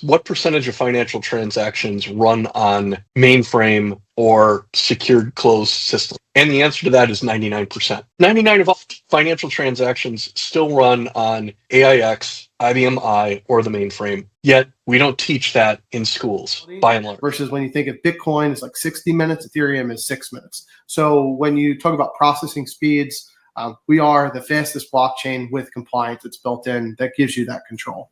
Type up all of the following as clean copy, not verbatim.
what percentage of financial transactions run on mainframe or secured closed systems? And the answer to that is 99%. 99 of all financial transactions still run on AIX, IBM I, or the mainframe. Yet we don't teach that in schools, by and large. Versus when you think of Bitcoin, it's like 60 minutes, Ethereum is 6 minutes. So when you talk about processing speeds, we are the fastest blockchain with compliance that's built in that gives you that control.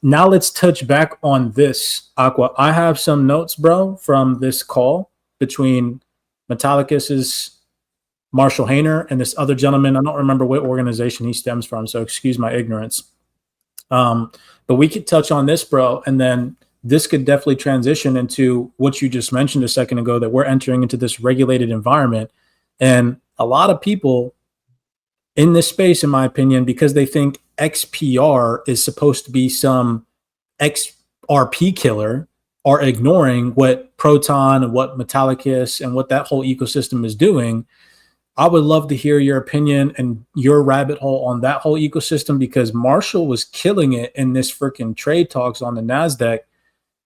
Now let's touch back on this, Aqua. I have some notes, bro, from this call between Metallicus's Marshall Hayner and this other gentleman. I don't remember what organization he stems from, so excuse my ignorance. But we could touch on this, bro, and then this could definitely transition into what you just mentioned a second ago, that we're entering into this regulated environment. And a lot of people in this space, in my opinion, because they think XPR is supposed to be some XRP killer, are ignoring what Proton and what Metallicus and what that whole ecosystem is doing. I would love to hear your opinion and your rabbit hole on that whole ecosystem, because Marshall was killing it in this freaking trade talks on the NASDAQ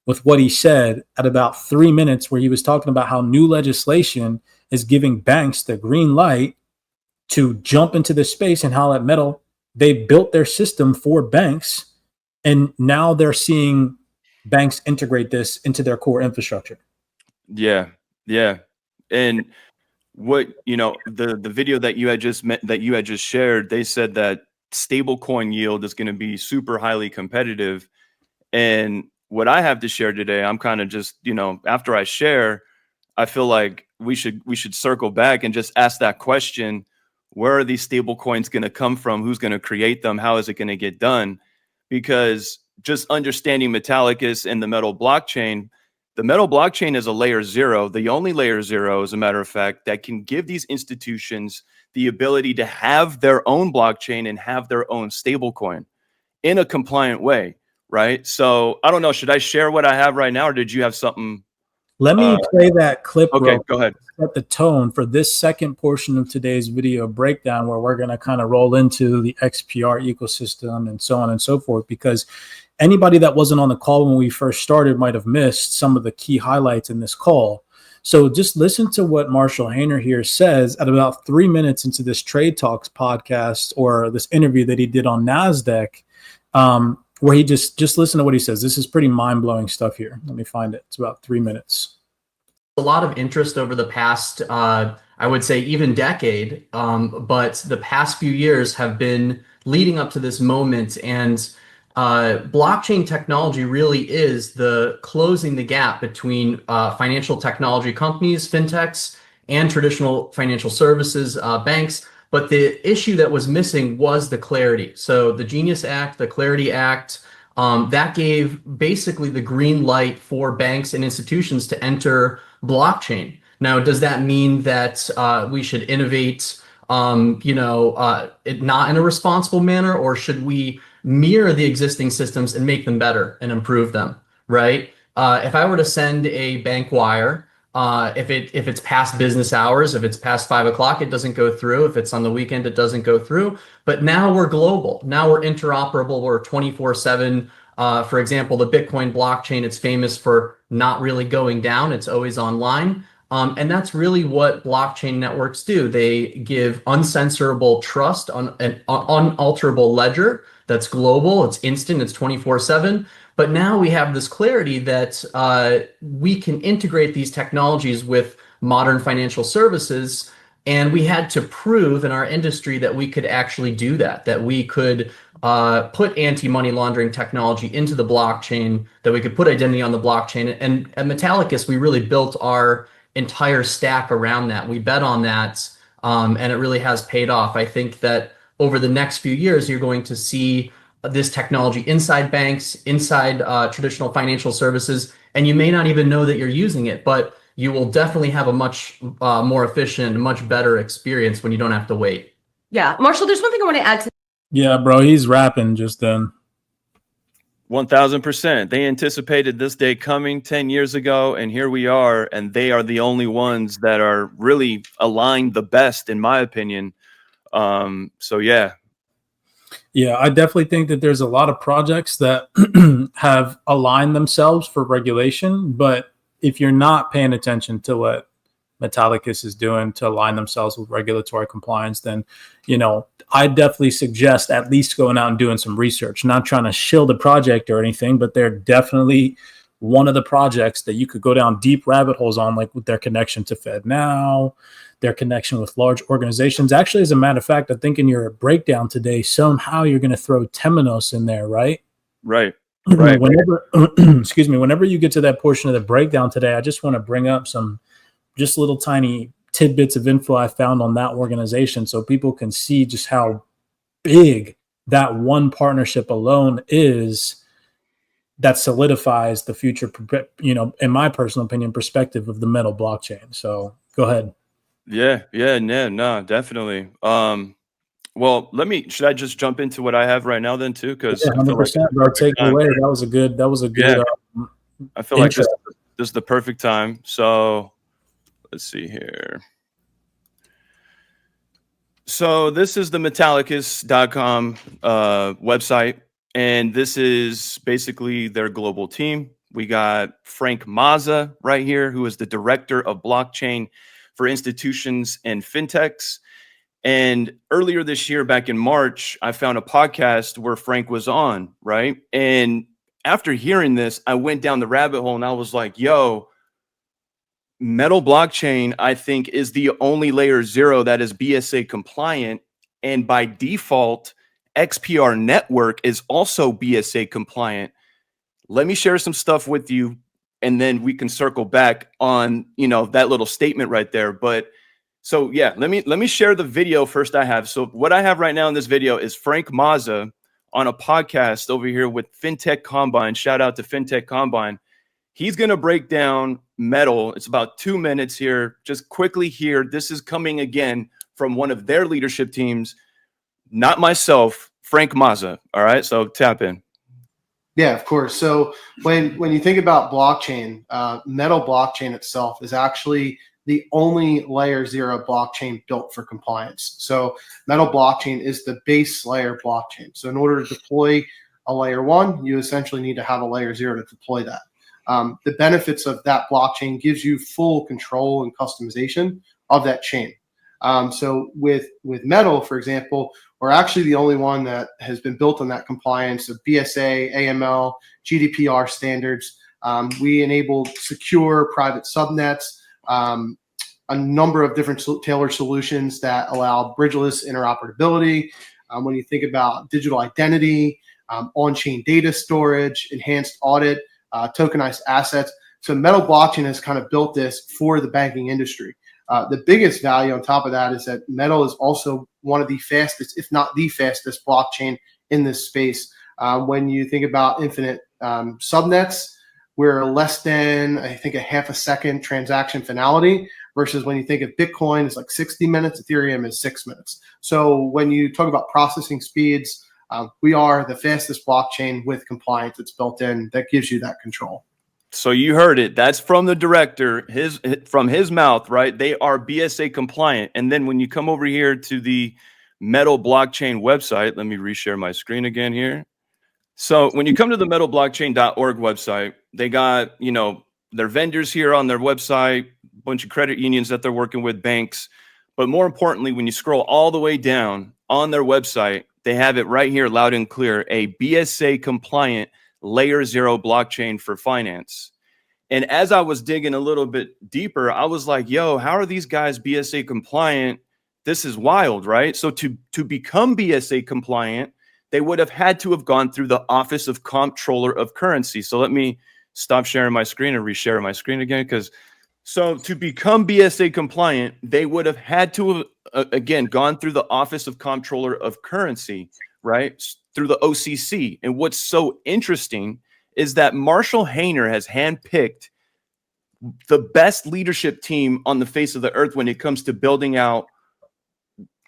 with what he said at about 3 minutes, where he was talking about how new legislation is giving banks the green light to jump into this space, and how at Metal, they built their system for banks, and now they're seeing banks integrate this into their core infrastructure. Yeah. And what, the video that you had just shared, they said that stablecoin yield is going to be super highly competitive. And what I have to share today, I'm kind of just, after I share, I feel like we should circle back and just ask that question: where are these stable coins going to come from? Who's going to create them? How is it going to get done? Because just understanding Metallicus and the Metal blockchain, the Metal blockchain is a layer 0, the only layer 0, as a matter of fact, that can give these institutions the ability to have their own blockchain and have their own stable coin in a compliant way, right? So I don't know, should I share what I have right now, or did you have something? Let me play that clip. Okay, go ahead. Set the tone for this second portion of today's video breakdown, where we're going to kind of roll into the XPR ecosystem and so on and so forth, because anybody that wasn't on the call when we first started might have missed some of the key highlights in this call. So just listen to what Marshall Hayner here says at about 3 minutes into this Trade Talks podcast, or this interview that he did on NASDAQ, where he just listen to what he says. This is pretty mind-blowing stuff here. Let me find it. It's about 3 minutes. A lot of interest over the past, I would say even decade, but the past few years have been leading up to this moment, and blockchain technology really is the closing the gap between financial technology companies, fintechs, and traditional financial services banks. But the issue that was missing was the clarity. So the Genius Act, the Clarity Act, that gave basically the green light for banks and institutions to enter blockchain. Now, does that mean that we should innovate, not in a responsible manner, or should we mirror the existing systems and make them better and improve them, right? If I were to send a bank wire, if it's past business hours, if it's past 5 o'clock, it doesn't go through. If it's on the weekend, it doesn't go through. But now we're global. Now we're interoperable. We're 24/7. For example, the Bitcoin blockchain, it's famous for not really going down. It's always online. And that's really what blockchain networks do. They give uncensorable trust on an unalterable ledger that's global. It's instant. It's 24/7. But now we have this clarity that we can integrate these technologies with modern financial services. And we had to prove in our industry that we could actually do that we could put anti-money laundering technology into the blockchain, that we could put identity on the blockchain. And at Metallicus, we really built our entire stack around that. We bet on that, and it really has paid off. I think that over the next few years, you're going to see this technology inside banks, inside traditional financial services, and you may not even know that you're using it, but you will definitely have a much more efficient, much better experience when you don't have to wait. Yeah, Marshall, there's one thing I want to add to. Yeah, bro, he's rapping just then. 1000%. They anticipated this day coming 10 years ago, and here we are, and they are the only ones that are really aligned the best, in my opinion. So yeah. Yeah, I definitely think that there's a lot of projects that have aligned themselves for regulation, but if you're not paying attention to what Metallicus is doing to align themselves with regulatory compliance, then, I definitely suggest at least going out and doing some research. Not trying to shield a project or anything, but they're definitely one of the projects that you could go down deep rabbit holes on, like with their connection to FedNow, their connection with large organizations. Actually, as a matter of fact, I think in your breakdown today, somehow you're going to throw Temenos in there, right? Right. Whenever, excuse me, whenever you get to that portion of the breakdown today, I just want to bring up some just little tiny tidbits of info I found on that organization so people can see just how big that one partnership alone is that solidifies the future, in my personal opinion, perspective of the metal blockchain. So go ahead. Yeah, no, definitely. Well, should I just jump into what I have right now then too? Because yeah, 100%, bro. Take it away. That was a good. Yeah. I feel intro. like this is the perfect time. So let's see here. So this is the Metallicus.com website, and this is basically their global team. We got Frank Mazza right here, who is the director of blockchain for institutions and fintechs. And earlier this year, back in March, I found a podcast where Frank was on, right? And after hearing this, I went down the rabbit hole and I was like, yo, metal blockchain, I think, is the only layer 0 that is BSA compliant. And by default, XPR network is also BSA compliant. Let me share some stuff with you, and then we can circle back on, that little statement right there. But so yeah, let me share the video first I have. So what I have right now in this video is Frank Mazza on a podcast over here with FinTech Combine. Shout out to FinTech Combine. He's going to break down metal. It's about 2 minutes here. Just quickly here. This is coming again from one of their leadership teams, not myself, Frank Mazza. All right. So tap in. Yeah, of course. So when you think about blockchain, metal blockchain itself is actually the only layer 0 blockchain built for compliance. So metal blockchain is the base layer blockchain. So in order to deploy a layer 1, you essentially need to have a layer 0 to deploy that. The benefits of that blockchain gives you full control and customization of that chain. So with metal, for example, we're actually the only one that has been built on that compliance of BSA, AML, GDPR standards. We enable secure private subnets, a number of different tailored solutions that allow bridgeless interoperability. When you think about digital identity, on-chain data storage, enhanced audit, tokenized assets. So metal blockchain has kind of built this for the banking industry. The biggest value on top of that is that metal is also one of the fastest, if not the fastest, blockchain in this space. When you think about infinite subnets, we're less than, I think, a half a second transaction finality, versus when you think of Bitcoin, it's like 60 minutes, Ethereum is 6 minutes. So when you talk about processing speeds, we are the fastest blockchain with compliance that's built in that gives you that control. So you heard it. That's from the director, from his mouth, right? They are BSA compliant. And then when you come over here to the Metal Blockchain website, let me reshare my screen again here. So when you come to the metalblockchain.org website, they got, their vendors here on their website, a bunch of credit unions that they're working with, banks. But more importantly, when you scroll all the way down on their website, they have it right here, loud and clear, a BSA compliant layer 0 blockchain for finance. And as I was digging a little bit deeper, I was like, yo, how are these guys BSA compliant? This is wild, right? So to become BSA compliant, they would have had to have gone through the Office of Comptroller of Currency. So let me stop sharing my screen and reshare my screen again. So to become BSA compliant, they would have had to have, again, gone through the Office of Comptroller of Currency, right? Through the OCC. And what's so interesting is that Marshall Hayner has handpicked the best leadership team on the face of the earth when it comes to building out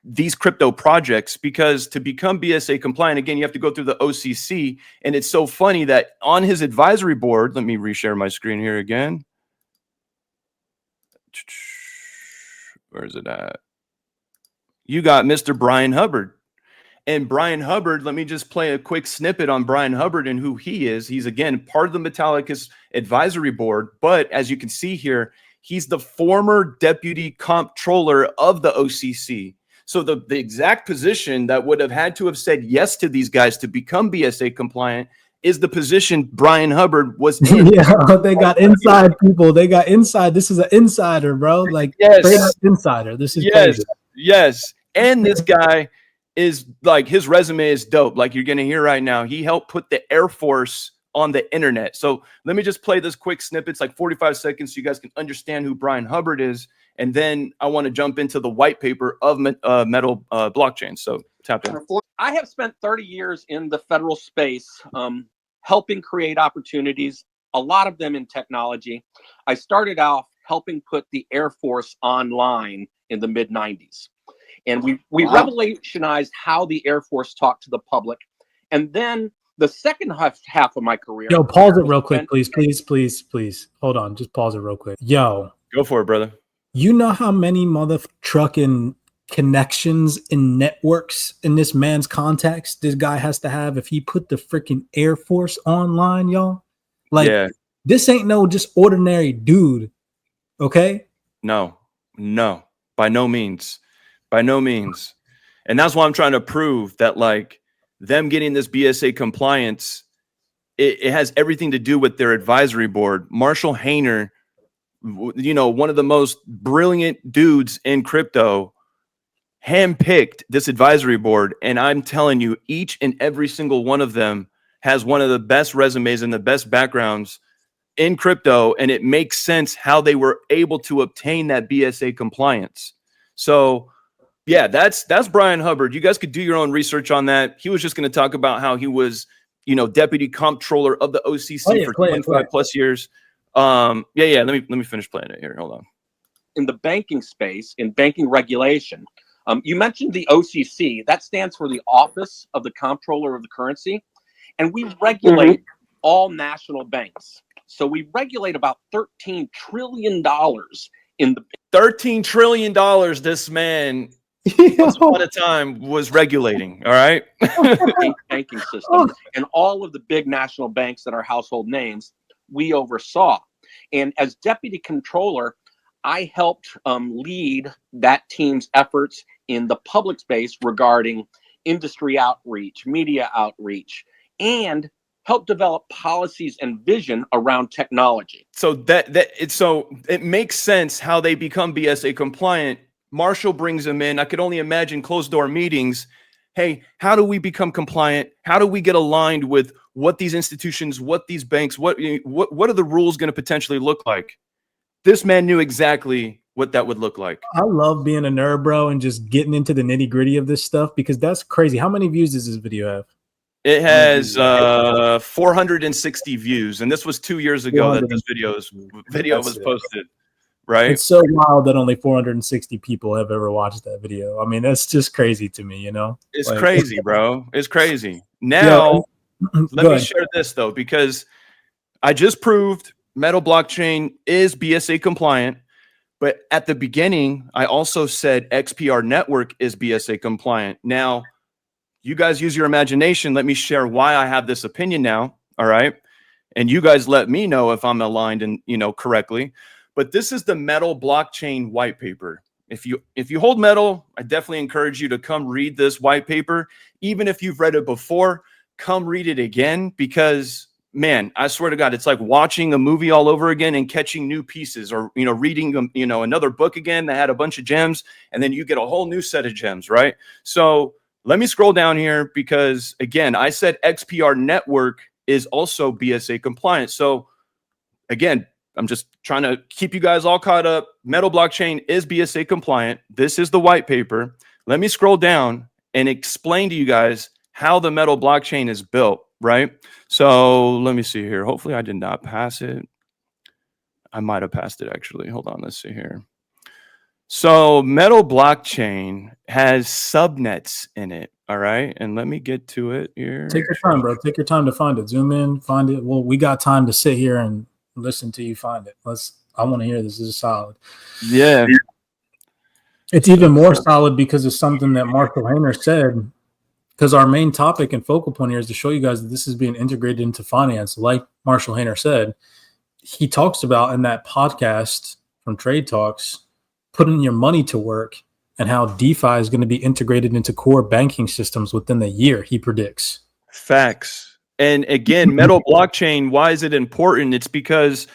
these crypto projects, because to become BSA compliant, again, you have to go through the OCC. And it's so funny that on his advisory board, let me reshare my screen here again. Where is it at? You got Mr. Brian Hubbard. And Brian Hubbard, let me just play a quick snippet on Brian Hubbard and who he is. He's, again, part of the Metallicus advisory board. But as you can see here, he's the former deputy comptroller of the OCC. So the exact position that would have had to have said yes to these guys to become BSA compliant is the position Brian Hubbard was in. Yeah, they got inside people. They got inside. This is an insider, bro. Like, straight up insider. This is crazy. Yes. And this guy is like, his resume is dope. Like you're going to hear right now, he helped put the Air Force on the internet. So let me just play this quick snippet. It's like 45 seconds so you guys can understand who Brian Hubbard is. And then I want to jump into the white paper of metal blockchain. So tap in. I have spent 30 years in the federal space, helping create opportunities, a lot of them in technology. I started off helping put the Air Force online in the mid-90s. And we revolutionized how the Air Force talked to the public. And then the second half of my career. Yo, pause it real quick, please. Hold on. Just pause it real quick. Yo. Go for it, brother. You know how many mother trucking connections and networks in this man's contacts this guy has to have if he put the freaking Air Force online, y'all? Like, this ain't no just ordinary dude, okay? No, by no means. And that's why I'm trying to prove that, like, them getting this BSA compliance, it has everything to do with their advisory board. Marshall Hayner, you know, one of the most brilliant dudes in crypto, handpicked this advisory board. And I'm telling you, each and every single one of them has one of the best resumes and the best backgrounds in crypto. And it makes sense how they were able to obtain that BSA compliance. So yeah, that's Brian Hubbard. You guys could do your own research on that. He was just going to talk about how he was, you know, deputy comptroller of the OCC for 25 plus years. Let me finish playing it here. Hold on. In the banking space, in banking regulation, you mentioned the OCC. That stands for the Office of the Comptroller of the Currency. And we regulate all national banks. So we regulate about $13 trillion in the $13 trillion this man once upon a time was regulating. All right. banking system. And all of the big national banks that are household names, we oversaw. And as deputy controller, I helped lead that team's efforts in the public space regarding industry outreach, media outreach, and help develop policies and vision around technology. So it makes sense how they become BSA compliant. Marshall brings them in. I could only imagine closed door meetings. Hey, how do we become compliant? How do we get aligned with what these institutions, what these banks, what are the rules going to potentially look like? This man knew exactly what that would look like. I love being a nerd, bro, and just getting into the nitty gritty of this stuff because that's crazy. How many views does this video have? It has 460 views, and this was 2 years ago that this video was posted. Right? It's so wild that only 460 people have ever watched that video. I mean, that's just crazy to me, you know? It's like, crazy, bro. It's crazy. Now, let me share this, though, because I just proved Metal blockchain is BSA compliant. But at the beginning, I also said XPR network is BSA compliant. Now, you guys use your imagination. Let me share why I have this opinion now. All right. And you guys let me know if I'm aligned and, you know, correctly. But this is the Metal blockchain white paper. If you hold Metal, I definitely encourage you to come read this white paper. Even if you've read it before, come read it again, because man, I swear to God, it's like watching a movie all over again and catching new pieces, or, you know, reading, you know, another book again that had a bunch of gems, and then you get a whole new set of gems, right? So let me scroll down here because, again, I said XPR network is also BSA compliant. So again, I'm just trying to keep you guys all caught up. Metal blockchain is BSA compliant. This is the white paper. Let me scroll down and explain to you guys how the Metal blockchain is built, right? So let me see here. Hopefully I did not pass it. I might have passed it, actually. Hold on. Let's see here. So Metal blockchain has subnets in it. All right. And let me get to it here. Take your time, bro. Take your time to find it. Zoom in, find it. Well, we got time to sit here and listen to you find it. I want to hear this. This is solid. Yeah. It's even more solid because it's something that Marshall Hayner said, because our main topic and focal point here is to show you guys that this is being integrated into finance. Like Marshall Hayner said, he talks about in that podcast from Trade Talks, putting your money to work and how DeFi is going to be integrated into core banking systems within the year, he predicts. Facts. And again, Metal blockchain, why is it important? It's because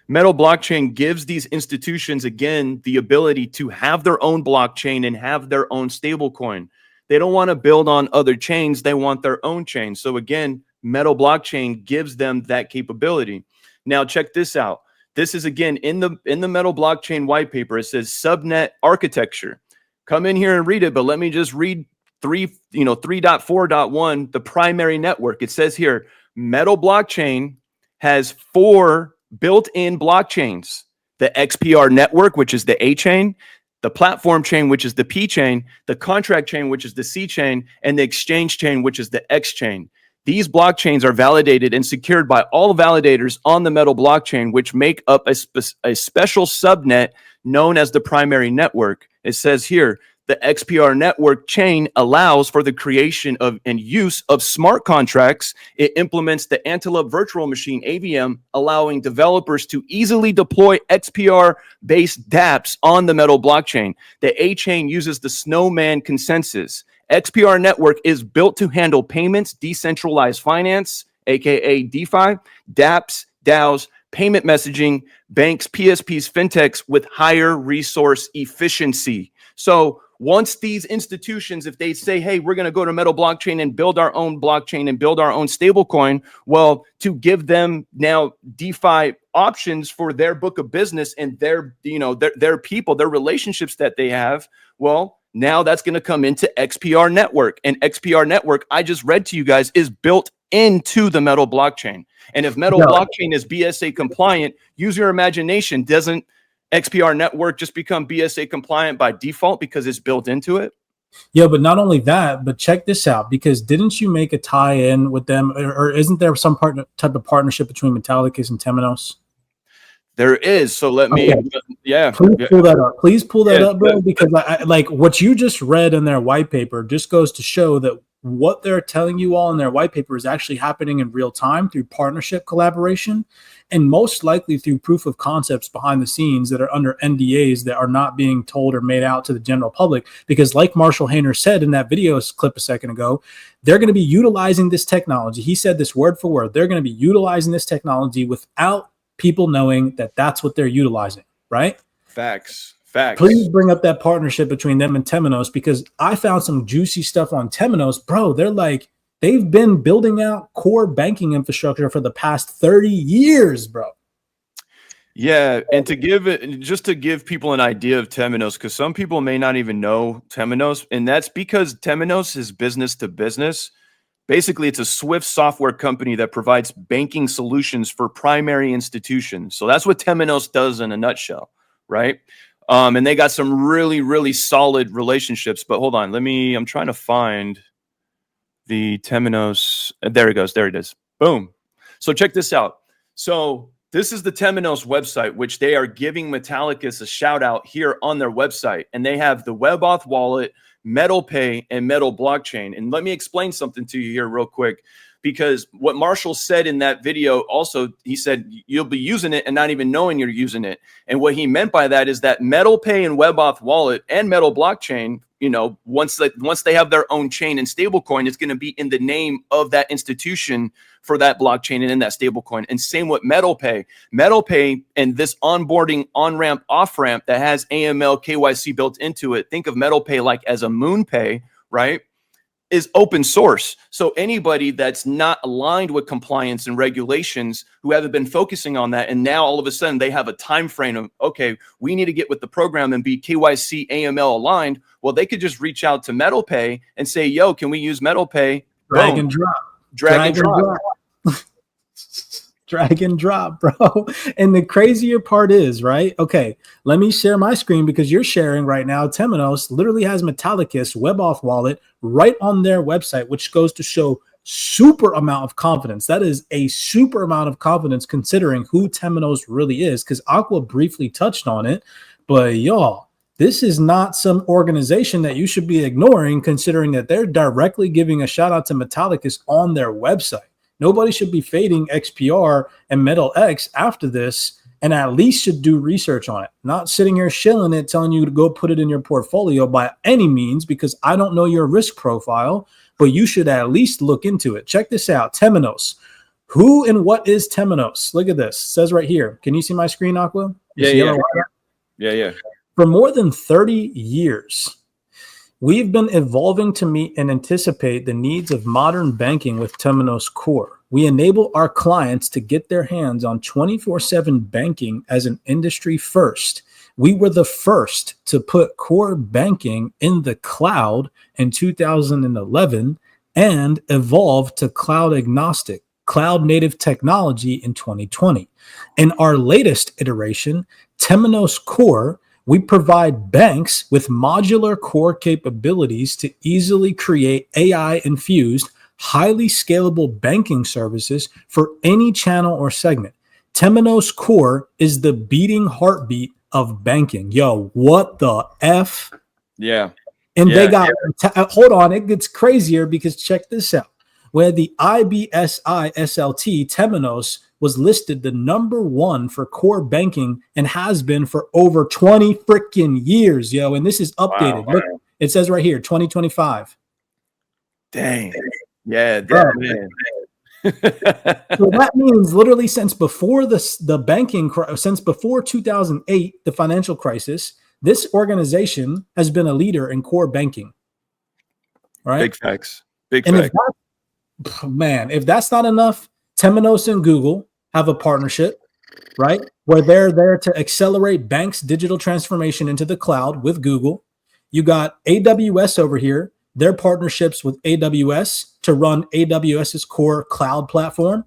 Metal blockchain gives these institutions, again, the ability to have their own blockchain and have their own stablecoin. They don't want to build on other chains. They want their own chain. So again, Metal blockchain gives them that capability. Now, check this out. This is, again, in the Metal blockchain white paper. It says subnet architecture. Come in here and read it, but let me just read 3.4.1, the primary network. It says here, Metal blockchain has 4 built-in blockchains: the XPR network, which is the A chain, the platform chain, which is the P chain, the contract chain, which is the C chain, and the exchange chain, which is the X chain. These blockchains are validated and secured by all validators on the Metal blockchain, which make up a special subnet known as the primary network. It says here, the XPR network chain allows for the creation of and use of smart contracts. It implements the Antelope Virtual Machine, AVM, allowing developers to easily deploy XPR-based dApps on the Metal blockchain. The A chain uses the Snowman consensus. XPR network is built to handle payments, decentralized finance, aka DeFi, dApps, DAOs, payment messaging, banks, PSPs, fintechs with higher resource efficiency. So once these institutions, if they say, hey, we're going to go to Metal blockchain and build our own blockchain and build our own stablecoin, well, to give them now DeFi options for their book of business and their people, their relationships that they have, well, now that's going to come into XPR network. And XPR network, I just read to you guys, is built into the Metal blockchain. And if Metal blockchain is BSA compliant, use your imagination. Doesn't XPR network just become BSA compliant by default because it's built into it? Yeah, but not only that, but check this out, because didn't you make a tie-in with them, or isn't there some type of partnership between Metallicus and Temenos? There is. So let me, Pull that up. Please pull that up, bro, because I like what you just read in their white paper just goes to show that what they're telling you all in their white paper is actually happening in real time through partnership collaboration, and most likely through proof of concepts behind the scenes that are under NDAs that are not being told or made out to the general public. Because like Marshall Hayner said in that video clip a second ago, they're going to be utilizing this technology. He said this word for word. They're going to be utilizing this technology without people knowing that that's what they're utilizing, right? Facts. Please bring up that partnership between them and Temenos, because I found some juicy stuff on Temenos, bro. They're like, they've been building out core banking infrastructure for the past 30 years, bro. Yeah, and to give people an idea of Temenos, because some people may not even know Temenos, and that's because Temenos is business to business. Basically, it's a Swift software company that provides banking solutions for primary institutions. So that's what Temenos does in a nutshell, right? And they got some really, really solid relationships. But hold on, I'm trying to find the Temenos. There it goes. There it is. Boom. So check this out. So this is the Temenos website, which they are giving Metallicus a shout out here on their website. And they have the WebAuth wallet, Metal Pay, and Metal blockchain. And let me explain something to you here real quick, because what Marshall said in that video also, he said you'll be using it and not even knowing you're using it. And what he meant by that is that Metal Pay and WebAuth wallet and Metal blockchain, once they have their own chain and stablecoin, it's going to be in the name of that institution for that blockchain and in that stablecoin. And same with Metal Pay. Metal Pay and this onboarding on-ramp, off-ramp that has AML, KYC built into it. Think of Metal Pay like as a Moon Pay, right? Is open source. So anybody that's not aligned with compliance and regulations, who haven't been focusing on that, and now all of a sudden they have a time frame of, okay, we need to get with the program and be KYC, AML aligned. Well, they could just reach out to Metal Pay and say, yo, can we use Metal Pay? Drag and drop. Drag and drop. Drag and drop, bro. And the crazier part is, right? Okay, let me share my screen because you're sharing right now. Temenos literally has Metallicus web auth wallet right on their website, which goes to show super amount of confidence. That is a super amount of confidence considering who Temenos really is, because Aqua briefly touched on it. But y'all, this is not some organization that you should be ignoring, considering that they're directly giving a shout out to Metallicus on their website. Nobody should be fading XPR and Metal X after this, and at least should do research on it. Not sitting here shilling it, telling you to go put it in your portfolio by any means, because I don't know your risk profile, but you should at least look into it. Check this out, Temenos. Who and what is Temenos? Look at this. It says right here. Can you see my screen, Aqua? Yeah. For more than 30 years, we've been evolving to meet and anticipate the needs of modern banking with Temenos Core. We enable our clients to get their hands on 24/7 banking as an industry first. We were the first to put core banking in the cloud in 2011 and evolved to cloud agnostic, cloud native technology in 2020. In our latest iteration, Temenos Core, we provide banks with modular core capabilities to easily create AI-infused, highly scalable banking services for any channel or segment. Temenos Core is the beating heartbeat of banking. Yo, what the F? Yeah. And they got, hold on, it gets crazier because check this out. Where the IBSI SLT Temenos was listed the #1 for core banking and has been for over 20 freaking years, yo. And this is updated. Wow. Look, it says right here, 2025. Dang. Yeah, man. So that means literally since before the banking, since before 2008, the financial crisis, this organization has been a leader in core banking. Right? Big facts. Big facts. Man, if that's not enough, Temenos and Google have a partnership, right? Where they're there to accelerate banks' digital transformation into the cloud with Google. You got AWS over here, their partnerships with AWS to run AWS's core cloud platform.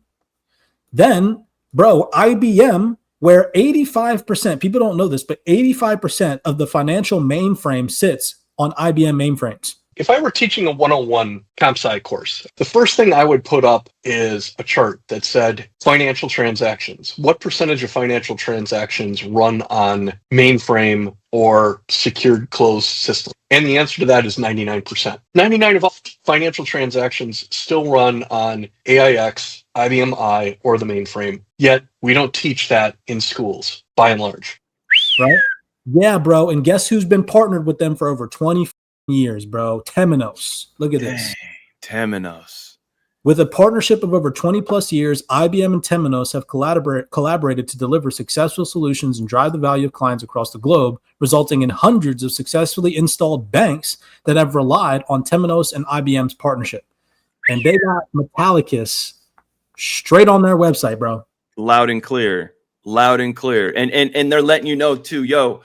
Then, bro, IBM, where 85%, people don't know this, but 85% of the financial mainframe sits on IBM mainframes. If I were teaching a 101 comp sci course, the first thing I would put up is a chart that said financial transactions. What percentage of financial transactions run on mainframe or secured closed system? And the answer to that is 99%. 99% of all financial transactions still run on AIX, IBM I, or the mainframe. Yet we don't teach that in schools, by and large. Right? Yeah, bro. And guess who's been partnered with them for over 20 years, bro? Temenos. Look at this. Temenos. With a partnership of over 20 plus years, IBM and Temenos have collaborated to deliver successful solutions and drive the value of clients across the globe, resulting in hundreds of successfully installed banks that have relied on Temenos and IBM's partnership. And they got Metallicus straight on their website, bro. Loud and clear. Loud and clear. And they're letting you know too, yo,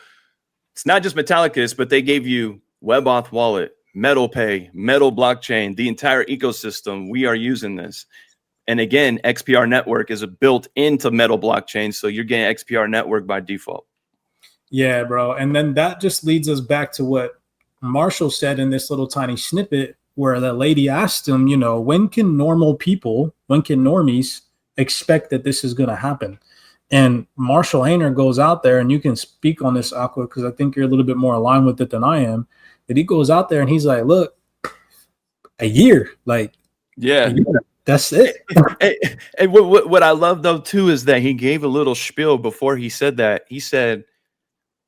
it's not just Metallicus, but they gave you WebAuth Wallet, Metal Pay, Metal Blockchain, the entire ecosystem. We are using this. And again, XPR Network is built into Metal Blockchain, so you're getting XPR Network by default. Yeah, bro. And then that just leads us back to what Marshall said in this little tiny snippet where the lady asked him, you know, when can normies expect that this is going to happen? And Marshall Hayner goes out there, and you can speak on this, Aqua, because I think you're a little bit more aligned with it than I am. That he goes out there and he's like, look, a year, like, yeah, that's it. And what I love though too is that he gave a little spiel before he said that. He said,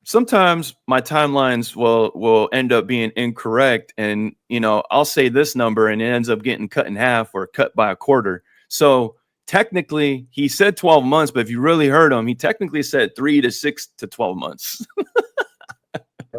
sometimes my timelines will end up being incorrect, and you know, I'll say this number and it ends up getting cut in half or cut by a quarter. So technically he said 12 months, but if you really heard him, he technically said 3 to 6 to 12 months.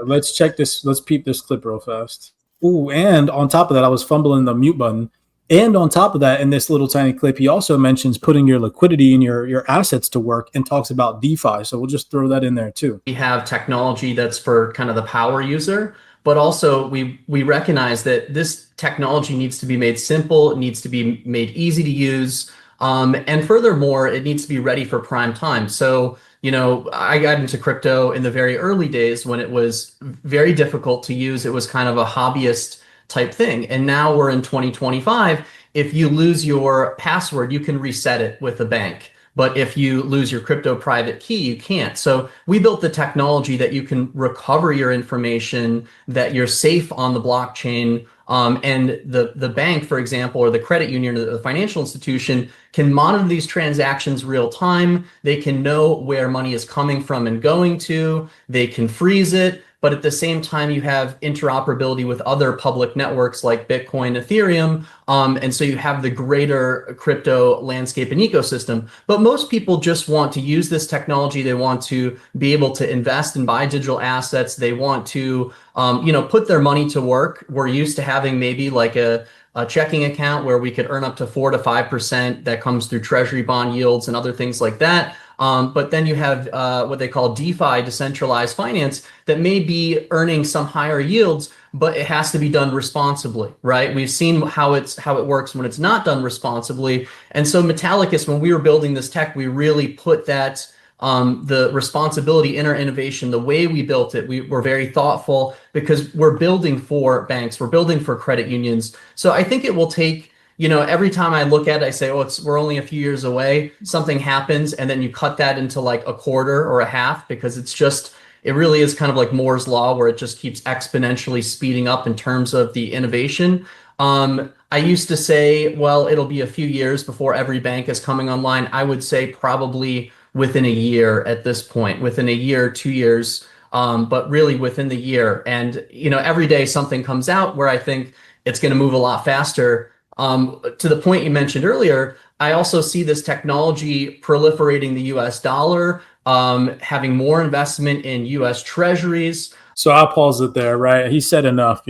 Let's check this. Let's peep this clip real fast. Ooh, and on top of that, I was fumbling the mute button. And on top of that, in this little tiny clip, he also mentions putting your liquidity and your assets to work and talks about DeFi. So we'll just throw that in there too. We have technology that's for kind of the power user, but also we recognize that this technology needs to be made simple. It needs to be made easy to use. And furthermore, it needs to be ready for prime time. So, I got into crypto in the very early days when it was very difficult to use. It was kind of a hobbyist type thing. And now we're in 2025. If you lose your password, you can reset it with a bank. But if you lose your crypto private key, you can't. So we built the technology that you can recover your information, that you're safe on the blockchain. And the bank, for example, or the credit union or the financial institution can monitor these transactions real time. They can know where money is coming from and going to. They can freeze it. But at the same time, you have interoperability with other public networks like Bitcoin, Ethereum. And so you have the greater crypto landscape and ecosystem. But most people just want to use this technology. They want to be able to invest and buy digital assets. They want to, put their money to work. We're used to having maybe like a checking account where we could earn up to 4 to 5% that comes through treasury bond yields and other things like that. But then you have what they call DeFi, decentralized finance, that may be earning some higher yields, but it has to be done responsibly, right? We've seen how it works when it's not done responsibly. And so Metallicus, when we were building this tech, we really put that the responsibility in our innovation, the way we built it, we were very thoughtful because we're building for banks, we're building for credit unions. So I think it will take, every time I look at it, I say, we're only a few years away. Something happens, and then you cut that into like a quarter or a half because it really is kind of like Moore's law where it just keeps exponentially speeding up in terms of the innovation. I used to say, well, it'll be a few years before every bank is coming online. I would say probably within a year at this point, within a year, 2 years, but really within the year. And, every day something comes out where I think it's going to move a lot faster. To the point you mentioned earlier, I also see this technology proliferating the US dollar, having more investment in US treasuries. So I'll pause it there, right? He said enough,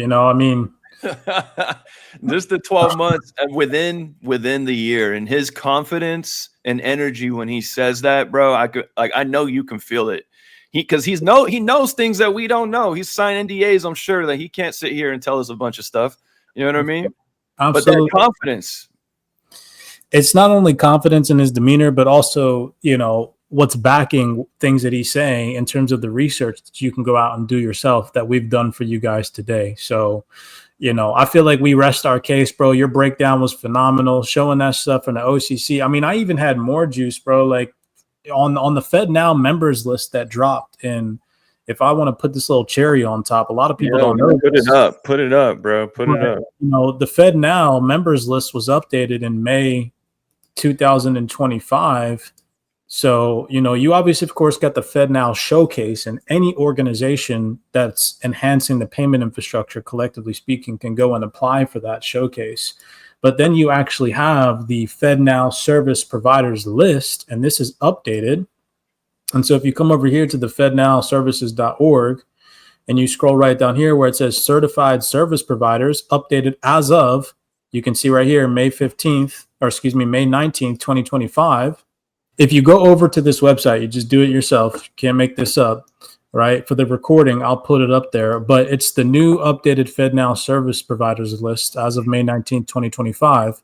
Just the 12 months within the year, and his confidence and energy when he says that, bro, I know you can feel it. He knows things that we don't know. He's signed NDAs, I'm sure, that he can't sit here and tell us a bunch of stuff. You know what I mean? Absolutely. But that confidence. It's not only confidence in his demeanor, but also, what's backing things that he's saying in terms of the research that you can go out and do yourself that we've done for you guys today. So, I feel like we rest our case, bro. Your breakdown was phenomenal, showing that stuff from the OCC. I mean, I even had more juice, bro, like on the Fed Now members list that dropped. And if I want to put this little cherry on top, a lot of people don't know. Put it up, bro. Put it up. The Fed Now members list was updated in May 2025. So, you obviously, of course, got the Fed Now showcase, and any organization that's enhancing the payment infrastructure, collectively speaking, can go and apply for that showcase. But then you actually have the Fed Now service providers list, and this is updated. And so if you come over here to the fednowservices.org and you scroll right down here where it says certified service providers updated as of, you can see right here, May 19th, 2025. If you go over to this website, you just do it yourself. You can't make this up, right? For the recording, I'll put it up there. But it's the new updated FedNow service providers list as of May 19th, 2025.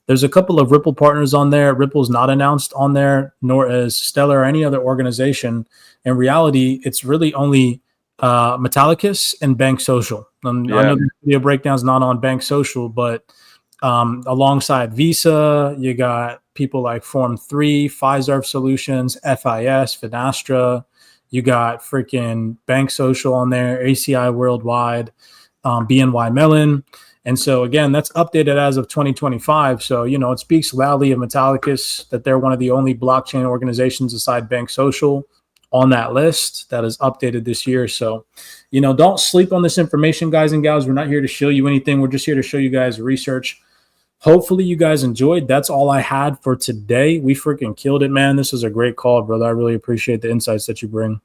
There's a couple of Ripple partners on there. Ripple's not announced on there, nor is Stellar or any other organization. In reality, it's really only Metallicus and Bank Social. I know the video breakdown's not on Bank Social, but alongside Visa, you got people like Form3, Fiserv Solutions, FIS, Finastra. You got freaking Bank Social on there, ACI Worldwide, BNY Mellon. And so, again, that's updated as of 2025. So, it speaks loudly of Metallicus that they're one of the only blockchain organizations aside Bank Social on that list that is updated this year. So, don't sleep on this information, guys and gals. We're not here to show you anything. We're just here to show you guys research. Hopefully you guys enjoyed. That's all I had for today. We freaking killed it, man. This was a great call, brother. I really appreciate the insights that you bring.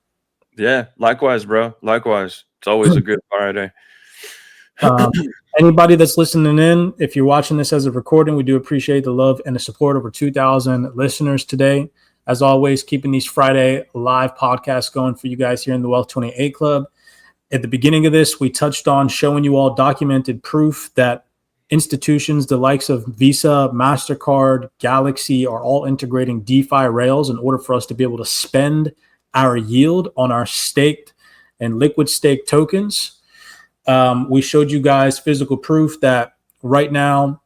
Yeah, likewise, bro. Likewise. It's always a good Friday. Anybody that's listening in, if you're watching this as a recording, we do appreciate the love and the support. Over 2,000 listeners today. As always, keeping these Friday live podcasts going for you guys here in the Wealth 28 Club. At the beginning of this, we touched on showing you all documented proof that institutions, the likes of Visa, MasterCard, Galaxy, are all integrating DeFi rails in order for us to be able to spend our yield on our staked and liquid stake tokens. We showed you guys physical proof that right now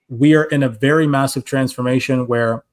we are in a very massive transformation where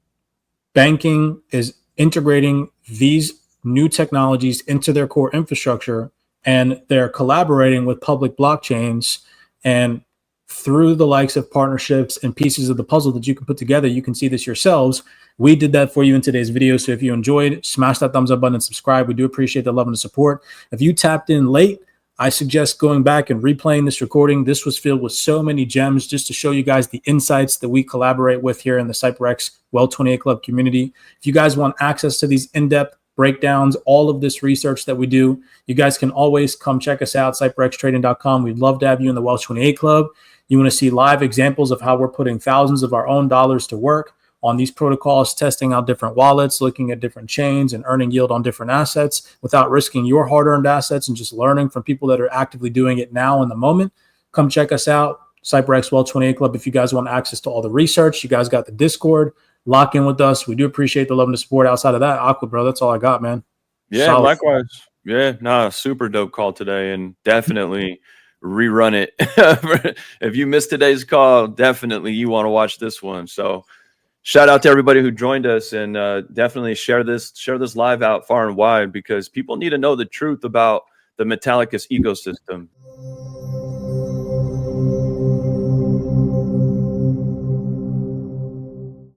banking is integrating these new technologies into their core infrastructure, and they're collaborating with public blockchains. And through the likes of partnerships and pieces of the puzzle that you can put together, you can see this yourselves. We did that for you in today's video. So if you enjoyed, smash that thumbs up button and subscribe. We do appreciate the love and the support. If you tapped in late, I suggest going back and replaying this recording. This was filled with so many gems just to show you guys the insights that we collaborate with here in the CYPRX Well 28 Club community. If you guys want access to these in-depth breakdowns, all of this research that we do, you guys can always come check us out, CYPRXtrading.com. We'd love to have you in the Well 28 Club. You want to see live examples of how we're putting thousands of our own dollars to work on these protocols, testing out different wallets, looking at different chains, and earning yield on different assets without risking your hard-earned assets, and just learning from people that are actively doing it now in the moment. Come check us out, CYPRX Well 28 Club. If you guys want access to all the research, you guys got the Discord. Lock in with us. We do appreciate the love and the support. Outside of that, Aqua, bro, that's all I got, man. Yeah, Solid. likewise. Yeah, super dope call today, and definitely rerun it. If you missed today's call, definitely you want to watch this one. So shout out to everybody who joined us, and definitely share this live out far and wide, because people need to know the truth about the Metallicus ecosystem.